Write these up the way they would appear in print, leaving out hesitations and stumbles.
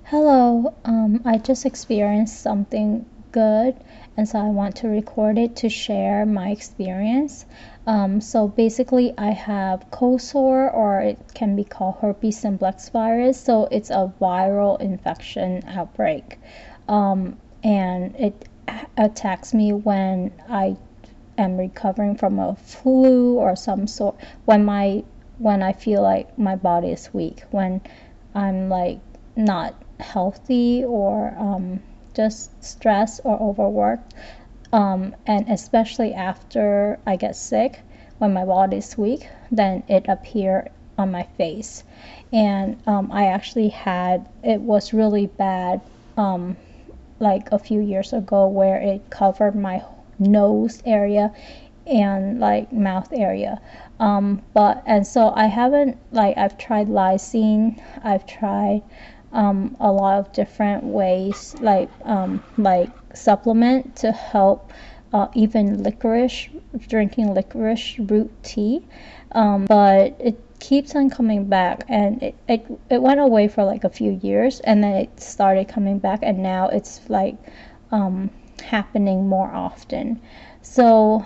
Hello, I just experienced something good, and so I want to record it to share my experience. So basically, I have cold sore, or it can be called herpes simplex virus. So it's a viral infection outbreak, and it attacks me when I am recovering from a flu or some sort. When I feel like my body is weak, when I'm like not healthy, or just stressed or overworked, and especially after I get sick, when my body is weak, then it appears on my face. And I actually had it was really bad, like a few years ago, where it covered my nose area and like mouth area. But and so I haven't, like, I've tried lysine, I've tried a lot of different ways, like supplement to help, even licorice, drinking licorice root tea, but it keeps on coming back, and it went away for like a few years, and then it started coming back, and now it's like happening more often. So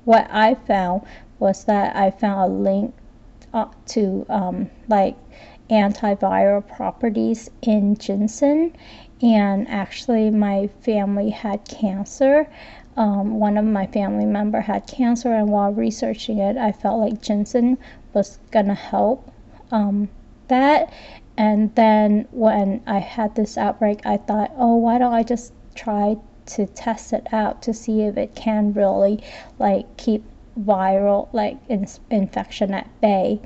what I found was that I found a link to like antiviral properties in ginseng. And actually my family had cancer. One of my family member had cancer, and while researching it, I felt like ginseng was gonna help that. And then when I had this outbreak, I thought, oh, why don't I just try to test it out to see if it can really like keep viral like infection at bay.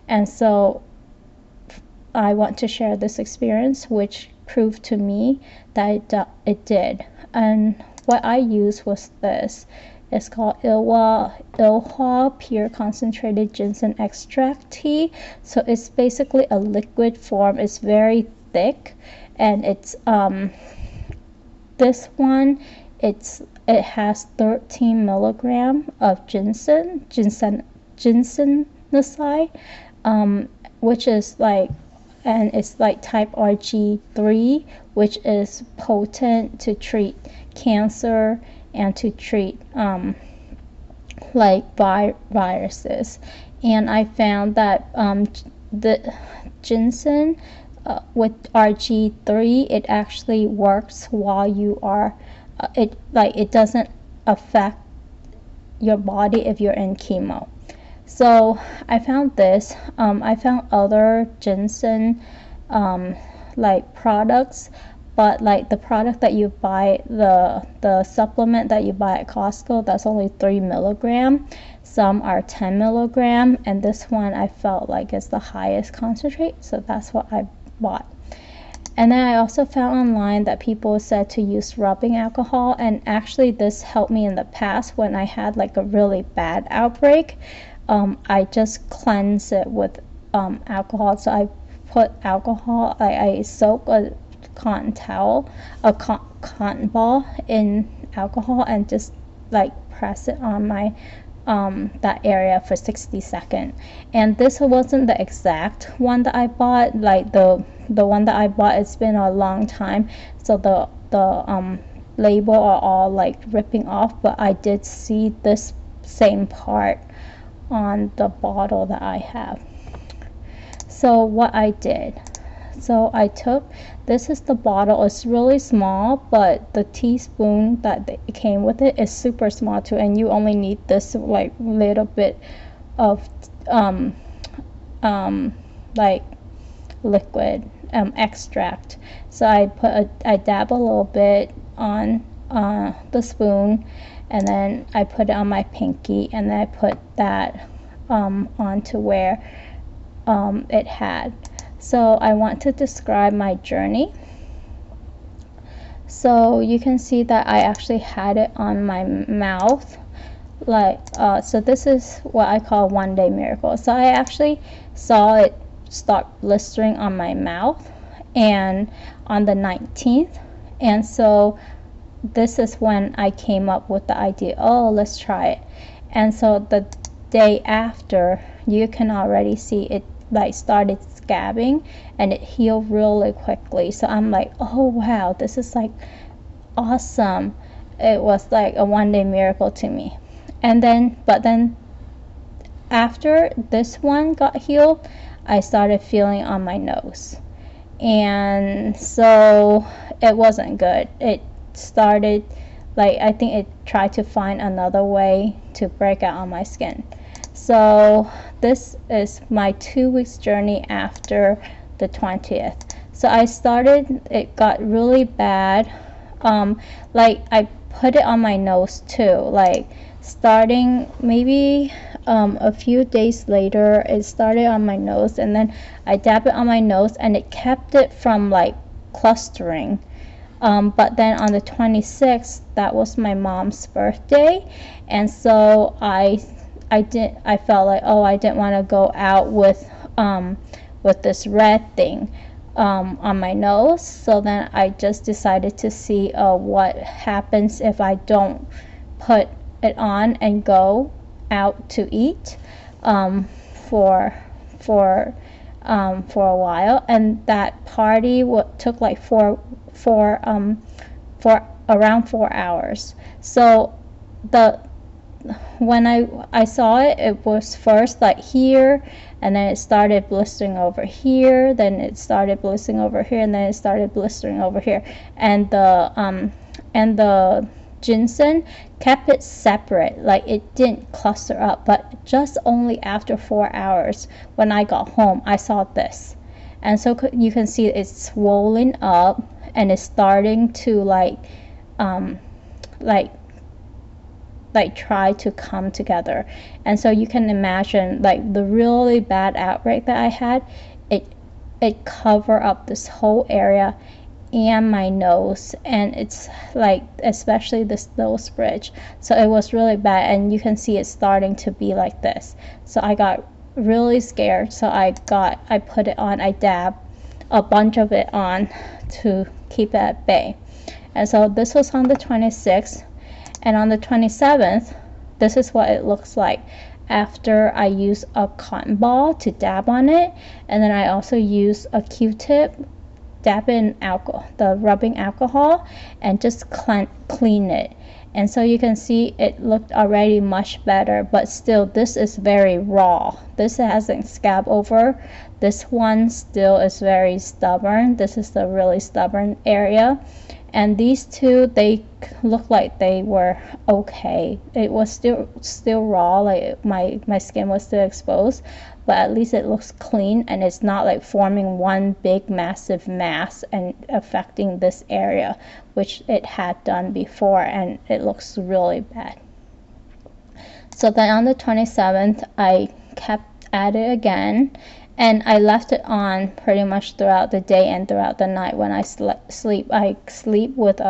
And so I want to share this experience, which proved to me that it did. And what I used was this. It's called Ilhwa Pure Concentrated Ginseng Extract Tea. So it's basically a liquid form. It's very thick, and it's this one, it has 13 milligram of ginsenoside, which is like, and it's like type Rg3, which is potent to treat cancer and to treat like viruses. And I found that the ginseng, with Rg3, it actually works while you are it doesn't affect your body if you're in chemo. So I found this. I found other ginseng like products, but like the product that you buy, the supplement that you buy at Costco, that's only 3 milligram. Some are 10 milligram, and this one I felt like is the highest concentrate, so that's what I bought. And then I also found online that people said to use rubbing alcohol, and actually this helped me in the past when I had like a really bad outbreak. I just cleanse it with alcohol. So I put alcohol, I soak a cotton towel, a cotton ball in alcohol, and just like press it on my that area for 60 seconds. And this wasn't the exact one that I bought. Like the one that I bought, it's been a long time, so the label are all like ripping off, but I did see this same part on the bottle that I have. So what I did, so I took, this is the bottle. It's really small, but the teaspoon that came with it is super small too, and you only need this like little bit of like liquid extract. So I dab a little bit on the spoon, and then I put it on my pinky, and then I put that onto where it had. So I want to describe my journey. So you can see that I actually had it on my mouth, like so this is what I call one day miracle. So I actually saw it start blistering on my mouth, and on the 19th. And so this is when I came up with the idea, oh, let's try it. And so the day after, you can already see it like started scabbing, and it healed really quickly. So I'm like, oh wow, this is like awesome. It was like a one-day miracle to me. And then, but then after this one got healed, I started feeling on my nose, and so it wasn't good. It started, like, I think it tried to find another way to break out on my skin. So this is my 2 weeks journey after the 20th. So I started, it got really bad. Like, I put it on my nose too, like starting maybe a few days later, it started on my nose, and then I dabbed it on my nose, and it kept it from like clustering. But then on the 26th, that was my mom's birthday, and so I felt like, oh, I didn't want to go out with this red thing on my nose. So then I just decided to see what happens if I don't put it on and go out to eat for a while. And that party took like for around 4 hours. So when I saw it, it was first like here, and then it started blistering over here, then it started blistering over here, and then it started blistering over here. And the ginseng kept it separate, like it didn't cluster up. But just only after 4 hours, when I got home, I saw this, and so you can see it's swollen up, and it's starting to like try to come together. And so you can imagine, like, the really bad outbreak that I had, it covered up this whole area and my nose, and it's like especially this nose bridge. So it was really bad, and you can see it starting to be like this. So I got really scared, so I put it on, I dabbed a bunch of it on to keep it at bay. And so this was on the 26th, and on the 27th, this is what it looks like after I use a cotton ball to dab on it. And then I also use a Q-tip, dab in alcohol, the rubbing alcohol, and just clean it. And so you can see it looked already much better, but still this is very raw. This hasn't scabbed over. This one still is very stubborn. This is the really stubborn area. And these two, they look like they were okay. It was still raw, like my skin was still exposed, but at least it looks clean, and it's not like forming one big massive mass and affecting this area, which it had done before, and it looks really bad. So then on the 27th, I kept at it again, and I left it on pretty much throughout the day and throughout the night. When I sleep, I sleep with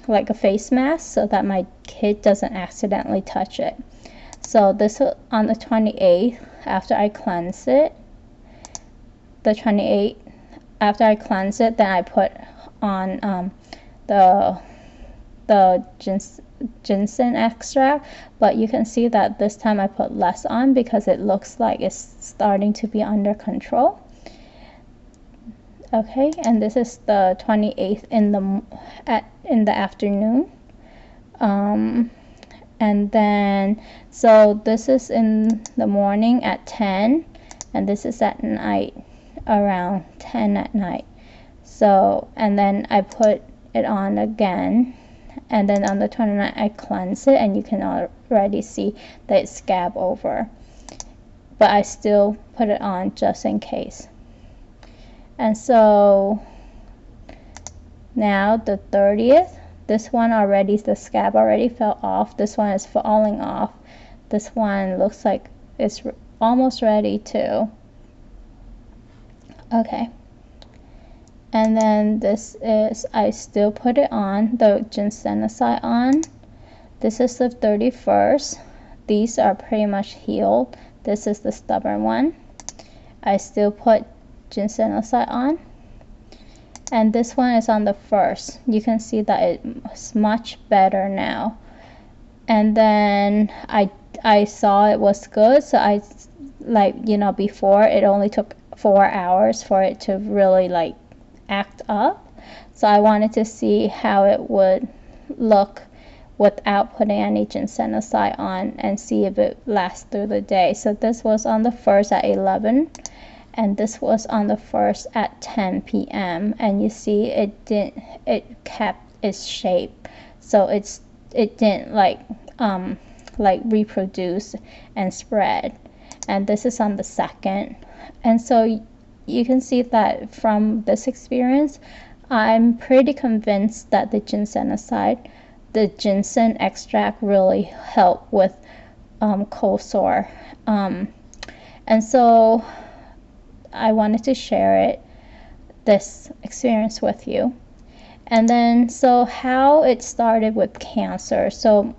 like a face mask so that my kid doesn't accidentally touch it. So this on the 28th, after I cleanse it, the 28th, after I cleanse it, then I put on the ginseng extract, but you can see that this time I put less on because it looks like it's starting to be under control. Okay, and this is the 28th in the afternoon. And then so this is in the morning at 10, and this is at night around 10 at night. So, and then I put it on again, and then on the 29th I cleanse it, and you can already see that it's scab over, but I still put it on just in case. And so now the 30th, this one already, the scab already fell off. This one is falling off. This one looks like it's almost ready too. Okay. And then this is, I still put it on, the ginsenoside on. This is the 31st. These are pretty much healed. This is the stubborn one. I still put ginsenoside on. And this one is on the 1st. You can see that it's much better now. And then I saw it was good, so I like, you know, before it only took 4 hours for it to really like act up. So I wanted to see how it would look without putting any ginsenoside on and see if it lasts through the day. So this was on the 1st at 11, and this was on the 1st at 10 p.m. and you see it kept its shape, so it didn't like reproduce and spread. And this is on the 2nd, and so you can see that from this experience I'm pretty convinced that the ginsenoside, the ginseng extract, really helped with cold sore. And so I wanted to share this experience with you. And then, so how it started with cancer. So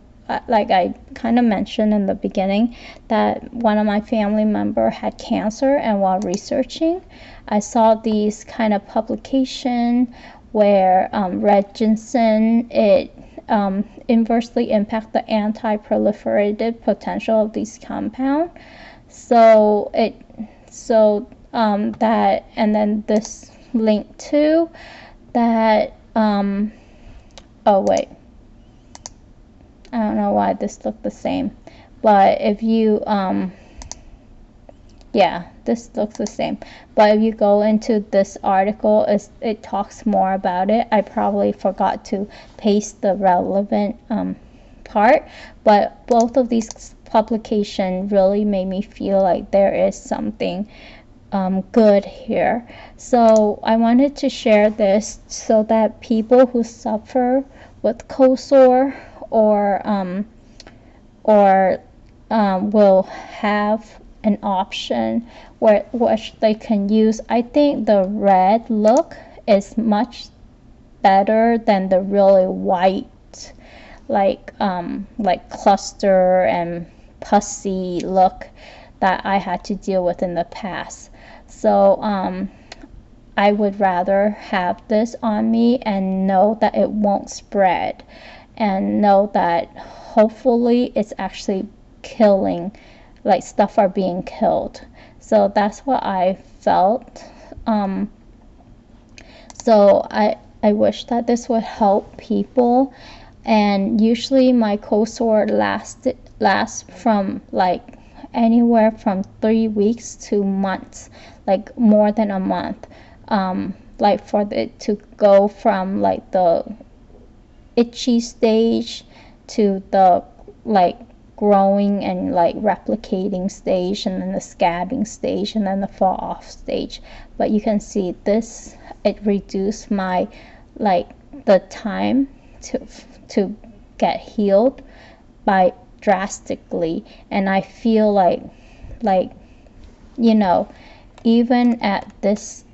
like I kind of mentioned in the beginning, that one of my family member had cancer, and while researching I saw these kind of publication where red ginseng, it inversely impact the anti-proliferative potential of these compounds. So that, and then this link too, that oh wait, I don't know why this looked the same, but if you yeah, this looks the same, but if you go into this article, it talks more about it. I probably forgot to paste the relevant part, but both of these publications really made me feel like there is something good here. So I wanted to share this so that people who suffer with cold sore or will have an option which they can use. I think the red look is much better than the really white, like cluster and pussy look that I had to deal with in the past. So I would rather have this on me and know that it won't spread, and know that hopefully it's actually killing, like stuff are being killed. So that's what I felt. So I wish that this would help people. And usually my cold sore lasts from like anywhere from 3 weeks to months, like more than a month, like for it to go from like the itchy stage to the like growing and like replicating stage, and then the scabbing stage, and then the fall off stage. But you can see this, it reduced my like the time to get healed by drastically. And I feel like you know, even at this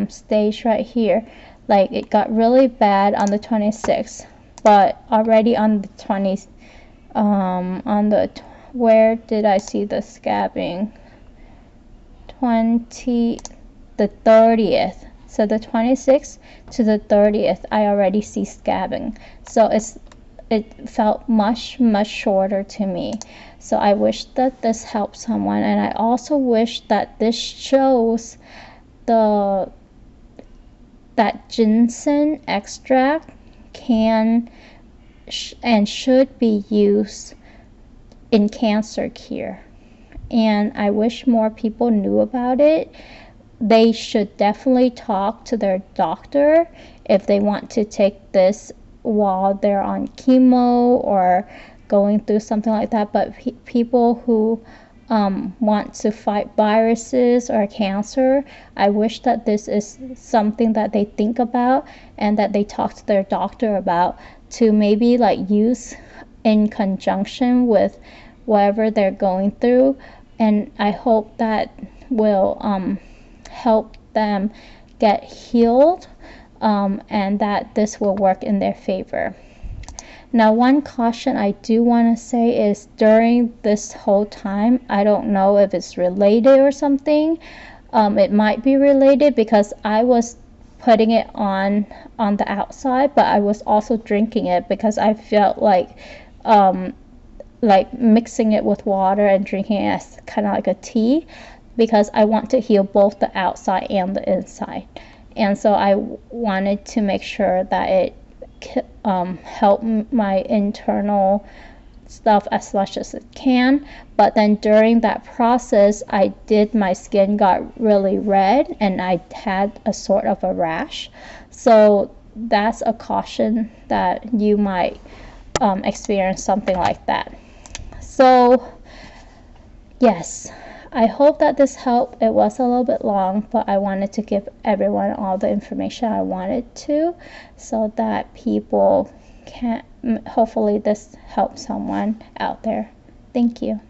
stage right here, like it got really bad on the 26th, but already on the 20th, on the, where did I see the scabbing? The 30th. So the 26th to the 30th, I already see scabbing. So it felt much shorter to me. So I wish that this helped someone, and I also wish that this shows that ginseng extract can and should be used in cancer cure. And I wish more people knew about it. They should definitely talk to their doctor if they want to take this while they're on chemo or going through something like that. But people who want to fight viruses or cancer, I wish that this is something that they think about and that they talk to their doctor about, to maybe like use in conjunction with whatever they're going through. And I hope that will help them get healed, and that this will work in their favor. Now, one caution I do want to say is during this whole time, I don't know if it's related or something. It might be related because I was putting it on the outside, but I was also drinking it because I felt like like mixing it with water and drinking it as kind of like a tea, because I want to heal both the outside and the inside. And so I wanted to make sure that it helped my internal stuff as much as it can. But then during that process, my skin got really red and I had a sort of a rash. So that's a caution that you might experience something like that. So yes, I hope that this helped. It was a little bit long, but I wanted to give everyone all the information I wanted to, so that people can, hopefully this helps someone out there. Thank you.